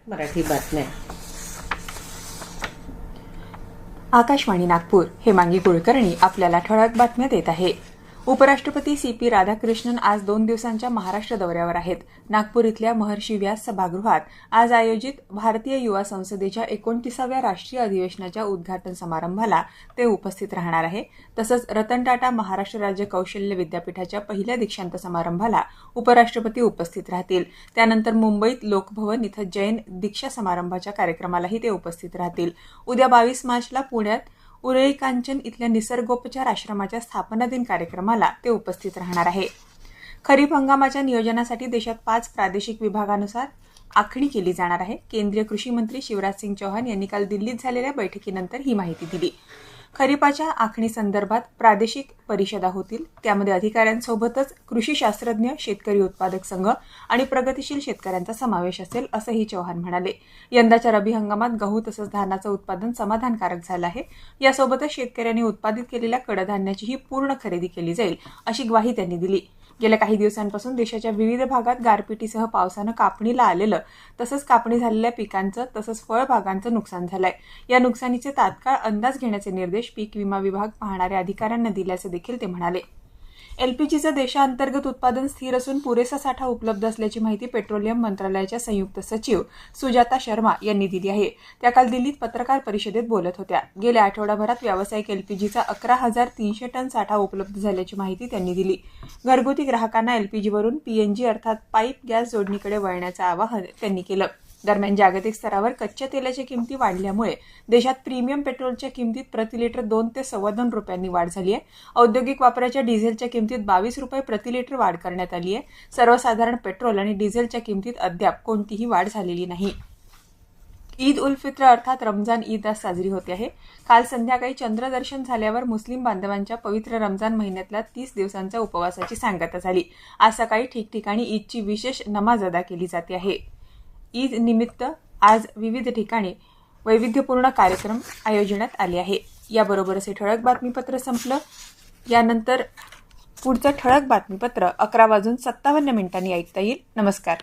मराठी बातम्या. आकाशवाणी नागपूर. हेमांगी कुलकर्णी आपल्याला ठळक बातम्या देत आहे. उपराष्ट्रपती CP राधाकृष्णन आज 2 दिवसांच्या महाराष्ट्र दौऱ्यावर आहेत. नागपूर इथल्या महर्षी व्यास सभागृहात आज आयोजित भारतीय युवा संसदेच्या 29व्या राष्ट्रीय अधिवेशनाच्या उद्घाटन समारंभाला ते उपस्थित राहणार आहे. तसंच रतन टाटा महाराष्ट्र राज्य कौशल्य विद्यापीठाच्या पहिल्या दीक्षांत समारंभाला उपराष्ट्रपती उपस्थित राहतील. त्यानंतर मुंबईत लोकभवन इथं जैन दीक्षा समारंभाच्या कार्यक्रमालाही ते उपस्थित राहतील. उद्या 22 मार्चला पुण्यात उरळी कांचन इथल्या निसर्गोपचार आश्रमाच्या स्थापना दिन कार्यक्रमाला ते उपस्थित राहणार आहे. खरीप हंगामाच्या नियोजनासाठी देशात 5 प्रादेशिक विभागानुसार आखणी केली जाणार आहे. केंद्रीय कृषी मंत्री शिवराज सिंग चौहान यांनी काल दिल्लीत झालेल्या बैठकीनंतर ही माहिती दिली. खरीपाच्या आखणीसंदर्भात प्रादेशिक परिषदा होतील. त्यामध्ये अधिकाऱ्यांसोबतच कृषी शास्त्रज्ञ, शेतकरी उत्पादक संघ आणि प्रगतिशील शेतकऱ्यांचा समावेश असेल, असंही चौहान म्हणाले. यंदाच्या रब्बी हंगामात गहू तसंच धानाचं उत्पादन समाधानकारक झालं आहे. यासोबतच शेतकऱ्यांनी उत्पादित केलेल्या कडधान्याचीही पूर्ण खरेदी केली जाईल, अशी ग्वाही त्यांनी दिली. गेल्या काही दिवसांपासून देशाच्या विविध भागात गारपिटीसह पावसानं कापणीला आलेलं तसंच कापणी झालेल्या पिकांचं तसंच फळबागांचं नुकसान झालंय. या नुकसानीचे तात्काळ अंदाज घेण्याचे निर्देश पीक विमा विभाग पाहणाऱ्या अधिकाऱ्यांना दिल्याचं देखील ते म्हणाले. LPGचं देशांतर्गत उत्पादन स्थिर असून पुरेसा साठा उपलब्ध असल्याची माहिती पेट्रोलियम मंत्रालयाच्या संयुक्त सचिव सुजाता शर्मा यांनी दिली आहे. त्या काल दिल्लीत पत्रकार परिषदेत बोलत होत्या. गेल्या आठवडाभरात व्यावसायिक LPGचा 11,300 टन साठा उपलब्ध झाल्याची माहिती त्यांनी दिली. घरगुती ग्राहकांना LPGवरून PNG अर्थात पाईप गॅस जोडणीकडे वळण्याचं आवाहन त्यांनी केलं. दरम्यान जागतिक स्तरावर कच्च्या तेलाच्या किमती वाढल्यामुळे देशात प्रीमियम पेट्रोलच्या किमतीत प्रतिलिटर 2 ते ₹2.25 रुपयांनी वाढ झाली आहे. औद्योगिक वापराच्या डिझेलच्या किमतीत 22 रुपये प्रतिलिटर वाढ करण्यात आली आहे. सर्वसाधारण पेट्रोल आणि डिझेलच्या किमतीत अद्याप कोणतीही वाढ झालेली नाही. ईद उल फित्र अर्थात रमजान ईद आज साजरी होते आहे. काल संध्याकाळी चंद्रदर्शन झाल्यावर मुस्लिम बांधवांच्या पवित्र रमजान महिन्यातल्या 30 दिवसांच्या उपवासाची सांगता झाली. आज सकाळी ठिकठिकाणी ईदची विशेष नमाज अदा केली जाते आहे. ईद निमित्त आज विविध ठिकाणी वैविध्यपूर्ण कार्यक्रम आयोजण्यात आले आहे. याबरोबरच हे ठळक बातमीपत्र संपलं. यानंतर पुढचं ठळक बातमीपत्र 11:57 ऐकता येईल. नमस्कार.